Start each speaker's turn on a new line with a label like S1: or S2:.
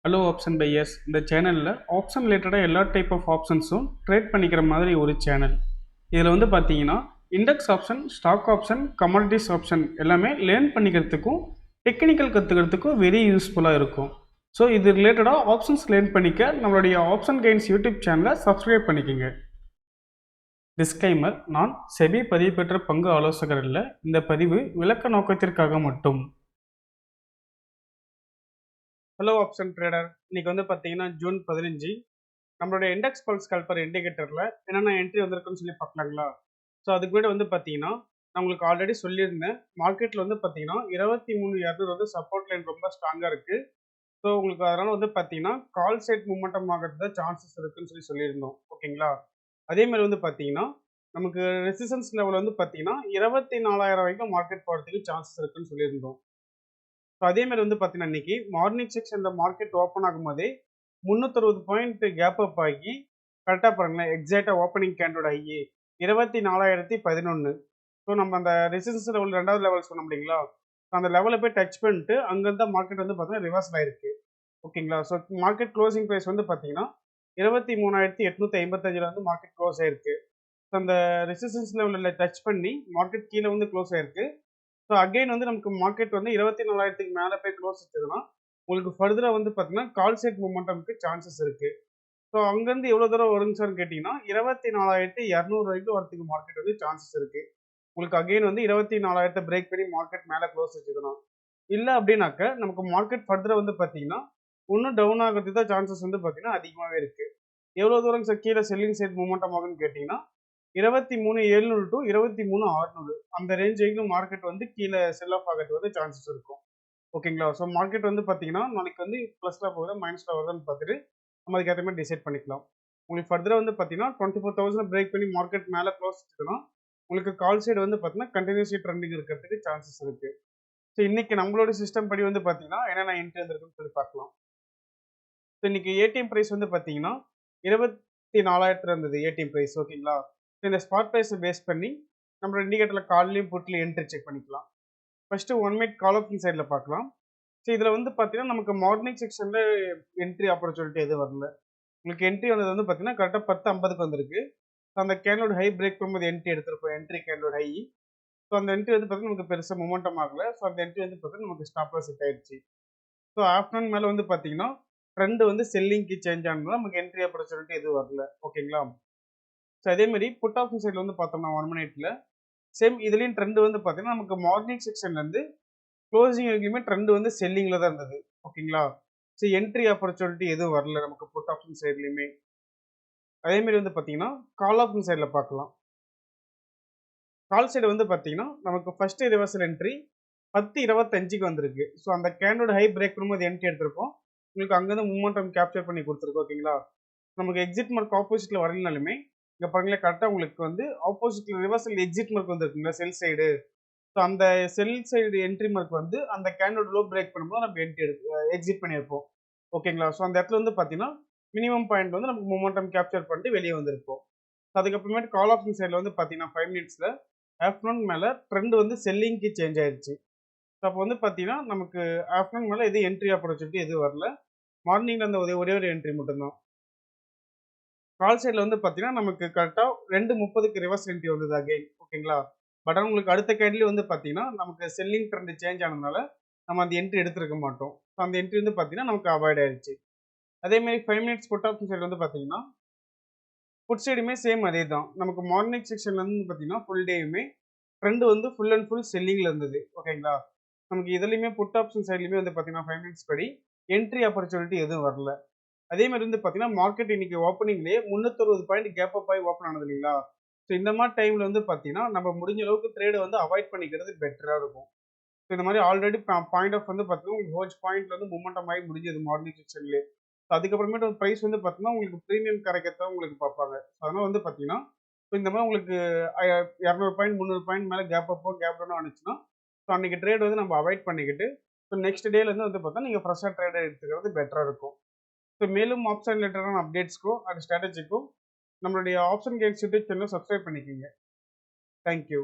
S1: Hello option buyers. இந்த சேனலில் option ரிலேட்டடாக எல்லா டைப் ஆஃப் ஆப்ஷன்ஸும் ட்ரேட் பண்ணிக்கிற மாதிரி ஒரு சேனல். இதில் வந்து பார்த்தீங்கன்னா index option, stock option, commodities option எல்லாமே லேர்ன் பண்ணிக்கிறதுக்கும் டெக்னிக்கல் கற்றுக்கிறதுக்கும் வெரி யூஸ்ஃபுல்லாக இருக்கும். ஸோ இது ரிலேட்டடாக ஆப்ஷன்ஸ் லேர்ன் பண்ணிக்க நம்மளுடைய ஆப்ஷன் கைன்ஸ் யூடியூப் சேனலை சப்ஸ்கிரைப் பண்ணிக்கோங்க. டிஸ்க்ளைமர்: நான் செபி பதிவு பெற்ற பங்கு ஆலோசகர் இல்லை. இந்த பதிவு விளக்க நோக்கத்திற்காக மட்டும். Hello option trader. இன்னைக்கு வந்து பார்த்தீங்கன்னா ஜூன் 15. நம்மளுடைய இண்டெக்ஸ் பல்ஸ் கால்பர் இண்டிகேட்டரில் என்னென்ன என்ட்ரி வந்திருக்குன்னு சொல்லி பார்க்கலாங்களா? ஸோ அதுக்கு முன்னாடி வந்து பார்த்தீங்கன்னா நான் உங்களுக்கு ஆல்ரெடி சொல்லியிருந்தேன். மார்க்கெட்டில் வந்து பார்த்தீங்கன்னா 23,200 வந்து சப்போர்ட் லைன் ரொம்ப ஸ்ட்ராங்காக இருக்குது. ஸோ உங்களுக்கு அதனால் வந்து பார்த்தீங்கன்னா கால் சைட் மூமெண்டம் ஆகிறது சான்சஸ் இருக்குன்னு சொல்லியிருந்தோம். ஓகேங்களா? அதே மாதிரி வந்து பார்த்தீங்கன்னா நமக்கு ரெசிஸ்டன்ஸ் லெவல் வந்து பார்த்தீங்கன்னா 24,000 வரைக்கும் மார்க்கெட் போகிறதுக்கு சான்சஸ் இருக்குன்னு சொல்லியிருந்தோம். ஸோ அதே மாதிரி வந்து பார்த்தீங்கன்னா இன்னைக்கு மார்னிங் செக்ஷனில் மார்க்கெட் ஓப்பன் ஆகும்போதே 360 பாயிண்ட் கேப் அப் ஆகி கரெக்டாக பாருங்களேன், எக்ஸாக்டாக ஓப்பனிங் கேண்டோட ஐஏ 24,011. ஸோ நம்ம அந்த ரெசிஸ்டன்ஸ் லெவல் 2வது லெவல் சொன்னோம் இல்லைங்களா? அந்த லெவலை போய் டச் பண்ணிட்டு அங்கேருந்து மார்க்கெட் வந்து பார்த்தீங்கன்னா ரிவர்சல் ஆயிருக்கு. ஓகேங்களா? ஸோ மார்க்கெட் க்ளோசிங் ப்ரைஸ் வந்து பார்த்தீங்கன்னா 23,855 வந்து மார்க்கெட் க்ளோஸ் ஆயிருக்கு. ஸோ அந்த ரெசிஸ்டன்ஸ் லெவலில் டச் பண்ணி மார்க்கெட் கீழே வந்து க்ளோஸ் ஆயிருக்கு. ஸோ அகைன் வந்து நமக்கு மார்க்கெட் வந்து 24,000க்கு மேலே போய் க்ளோஸ் வச்சதுன்னா உங்களுக்கு ஃபர்தராக வந்து பார்த்தீங்கன்னா கால் செட் மூமெண்டம்க்கு சான்சஸ் இருக்குது. ஸோ அங்கேருந்து எவ்வளோ தூரம் வருங்க சார்னு கேட்டிங்கன்னா 24,200 வரைக்கும் வரதுக்கு மார்க்கெட் வந்து சான்சஸ் இருக்குது. உங்களுக்கு அகைன் வந்து 24,000 பிரேக் பண்ணி மார்க்கெட் மேலே க்ளோஸ் வச்சுக்கணும். இல்லை அப்படின்னாக்க நமக்கு மார்க்கெட் ஃபர்தராக வந்து பார்த்தீங்கன்னா இன்னும் டவுன் ஆகிறதுக்கு தான் சான்சஸ் வந்து பார்த்தீங்கன்னா அதிகமாகவே இருக்குது. எவ்வளோ தூரம் சார் கீழே செல்லிங் சைட் மூமெண்டம் ஆகுன்னு கேட்டிங்கன்னா 23,700 டு 23,600 அந்த ரேஞ்ச் வரைக்கும் மார்க்கெட் வந்து கீழே செல் ஆஃப் ஆகிறதுக்கு வந்து சான்சஸ் இருக்கும். ஓகேங்களா? ஸோ மார்க்கெட் வந்து பார்த்தீங்கன்னா நாளைக்கு வந்து ப்ளஸில் போகுதா மைனஸில் வருதான்னு பார்த்துட்டு நம்ம அதுக்கு ஏற்ற மாதிரி டிசைட் பண்ணிக்கலாம். உங்களுக்கு ஃபர்தராக வந்து பார்த்தீங்கன்னா 24,000 பிரேக் பண்ணி மார்க்கெட் மேலே க்ளோஸ் வச்சுக்கணும். உங்களுக்கு கால் சைடு வந்து பார்த்தீங்கன்னா கண்டினியூஸி ட்ரெண்டிங் இருக்கிறதுக்கு சான்சஸ் இருக்குது. ஸோ இன்னைக்கு நம்மளோட சிஸ்டம் படி வந்து பார்த்தீங்கன்னா என்னென்ன என்ட்ரி வந்திருக்குன்னு சொல்லி பார்க்கலாம். ஸோ இன்னைக்கு ஏடிஎம் ப்ரைஸ் வந்து பார்த்தீங்கன்னா 24,000 இருந்தது ஏடிஎம் ப்ரைஸ். ஓகேங்களா? இந்த ஸ்பாட் ப்ரைஸை பேஸ் பண்ணி நம்மளோட இண்டிகேட்டரில் கால்லையும் புட்லையும் என்ட்ரி செக் பண்ணிக்கலாம். ஃபஸ்ட்டு 1 மினிட் கால் ஆப்ஷன் சைடில் பார்க்கலாம். ஸோ இதில் வந்து பார்த்தீங்கன்னா நமக்கு மார்னிங் செக்ஷனில் என்ட்ரி ஆப்பர்ச்சுனிட்டி எதுவும் வரல. உங்களுக்கு என்ட்ரி வந்தது வந்து பார்த்தீங்கன்னா கரெக்டாக 10:50க்கு வந்திருக்கு. அந்த கேனோட ஹை பிரேக் பண்ணும்போது என்ட்ரி எடுத்திருப்போம், என்ட்ரி கேனோட ஹை. ஸோ அந்த என்ட்ரி வந்து பார்த்தீங்கன்னா நமக்கு பெருசாக மொமெண்டம் ஆகல. ஸோ அந்த என்ட்ரி வந்து பார்த்தீங்கன்னா நமக்கு ஸ்டாப்ல செட் ஆயிடுச்சு. ஸோ ஆஃப்டர்நூன் மேலே வந்து பார்த்தீங்கன்னா ட்ரெண்ட் வந்து செல்லிங்க்கு சேஞ்ச் ஆனதுனால நமக்கு என்ட்ரி ஆப்பர்ச்சுனிட்டி எதுவும் வரல. ஓகேங்களா? ஸோ அதே மாதிரி புட் ஆப்ஷன் சைடில் வந்து பார்த்தோம்னா 1 மினிட்ல சேம் இதுலேயும் ட்ரெண்ட் வந்து பார்த்தீங்கன்னா நமக்கு மார்னிங் செக்ஷன்லேருந்து க்ளோசிங் வரைக்குமே ட்ரெண்ட் வந்து செல்லிங்கில் தான் இருந்தது. ஓகேங்களா? ஸோ என்ட்ரி ஆப்பர்ச்சுனிட்டி எதுவும் வரல நமக்கு புட் ஆப்ஷன் சைட்லையுமே. அதே மாதிரி வந்து பார்த்தீங்கன்னா கால் ஆப்ஷன் சைடில் பார்க்கலாம். கால் சைடு வந்து பார்த்தீங்கன்னா நமக்கு ஃபர்ஸ்ட் ரிவர்சல் என்ட்ரி 10:25க்கு வந்திருக்கு. ஸோ அந்த கேண்டோட ஹை பிரேக் பண்ணும்போது என்ட்ரி எடுத்திருக்கோம். உங்களுக்கு அங்கேருந்து மூமெண்டம் கேப்சர் பண்ணி கொடுத்துருக்கோம். ஓகேங்களா? நமக்கு எக்ஸிட் மார்க் ஆப்போசிட்டில் வரலனாலுமே இங்கே பாருங்களேன், கரெக்டாக உங்களுக்கு வந்து ஆப்போசிட்டில் ரிவர்சல் எக்ஸிட் மார்க் வந்துருக்குங்களா செல் சைடு. ஸோ அந்த செல் சைடு என்ட்ரி மார்க் வந்து அந்த கேண்டோட லோ பிரேக் பண்ணும்போது நம்ம என்ட்ரி எக்ஸிட் பண்ணியிருப்போம். ஓகேங்களா? ஸோ அந்த இடத்துல வந்து பார்த்தீங்கன்னா மினிமம் பாயிண்ட் வந்து நமக்கு மூமெண்டம் கேப்சர் பண்ணிட்டு வெளியே வந்திருப்போம். அதுக்கப்புறமேட்டு கால் ஆப்ஷன் சைடில் வந்து பார்த்தீங்கன்னா 5 மினிட்ஸில் ஆஃப்டர்நூன் மேலே ட்ரெண்ட் வந்து செல்லிங்க்கு சேஞ்ச் ஆயிடுச்சு. ஸோ அப்போ வந்து பார்த்தீங்கன்னா நமக்கு ஆஃப்டர்நூன் மேலே எதுவும் என்ட்ரி ஆப்பர்ச்சுனிட்டி எதுவும் வரல. மார்னிங்கில் அந்த ஒரே ஒரு என்ட்ரி மட்டும்தான். கால் சைடில் வந்து பார்த்தீங்கன்னா நமக்கு கரெக்டாக 2:30க்கு ரிவர்ஸ் என்ட்ரி வந்தது அகைன். ஓகேங்களா? பட் ஆனால் உங்களுக்கு அடுத்த கேண்டில் வந்து பார்த்தீங்கன்னா நமக்கு செல்லிங் ட்ரெண்ட் சேஞ்ச் ஆனதுனால நம்ம அந்த என்ட்ரி எடுத்திருக்க மாட்டோம். ஸோ அந்த என்ட்ரி வந்து பார்த்தீங்கன்னா நமக்கு அவாய்ட் ஆயிடுச்சு. அதேமாதிரி 5 மினிட்ஸ் புட் ஆப்ஷன் சைடு வந்து பார்த்தீங்கன்னா புட் சைடுமே சேம் அதே தான். நமக்கு மார்னிங் செக்ஷன்லேருந்து பார்த்தீங்கன்னா ஃபுல் டேயுமே ட்ரெண்ட் வந்து ஃபுல் அண்ட் ஃபுல் செல்லிங்கில் இருந்தது. ஓகேங்களா? நமக்கு இதுலையுமே புட் ஆப்ஷன் சைட்லையுமே வந்து பார்த்தீங்கன்னா 5 மினிட்ஸ் படி என்ட்ரி ஆப்பர்ச்சுனிட்டி எதுவும் வரல. அதே மாதிரி வந்து பார்த்தீங்கன்னா மார்க்கெட் இன்னைக்கு ஓப்பனிங்லேயே 360 பாயிண்ட் கேப் அப் ஆகி ஓப்பன் ஆனது இல்லைங்களா? ஸோ இந்த மாதிரி டைமில் வந்து பார்த்தீங்கன்னா நம்ம முடிஞ்ச அளவுக்கு ட்ரேடை வந்து அவாய்ட் பண்ணிக்கிறது பெட்டராக இருக்கும். ஸோ இந்த மாதிரி ஆல்ரெடி பாயிண்ட் ஆஃப் வந்து பார்த்தீங்கன்னா உங்களுக்கு ஹோஜ் பாயிண்ட்ல வந்து மூமெண்டம் ஆகி முடிஞ்சது மார்னிங் செக்ஷன்லேயே. அதுக்கப்புறமேட்டு ப்ரைஸ் வந்து பார்த்தீங்கன்னா உங்களுக்கு ப்ரீமியம் கிடைக்கிறத உங்களுக்கு பார்ப்பாங்க. அதனால் வந்து பார்த்தீங்கன்னா இப்போ இந்த மாதிரி உங்களுக்கு 200 பாயிண்ட் 300 பாயிண்ட் மேலே கேப் அப்போ கேப் டவுன் ஆனிச்சுன்னா ஸோ அன்றைக்கி ட்ரேட் வந்து நம்ம அவாய்ட் பண்ணிக்கிட்டு ஸோ நெக்ஸ்ட் டேலேருந்து வந்து பார்த்தா நீங்கள் ஃப்ரெஷ்ஷாக ட்ரேட் எடுத்துக்கிறது பெட்டராக இருக்கும். ஸோ மேலும் ஆப்ஷன் ரிலேட்டடான அப்டேட்ஸ்க்கும் அது ஸ்ட்ராட்டஜிக்கும் நம்மளுடைய ஆப்ஷன் கேட்ஸ் யூடியூப் சேனலை சப்ஸ்கிரைப் பண்ணிக்கோங்க. தேங்க்யூ.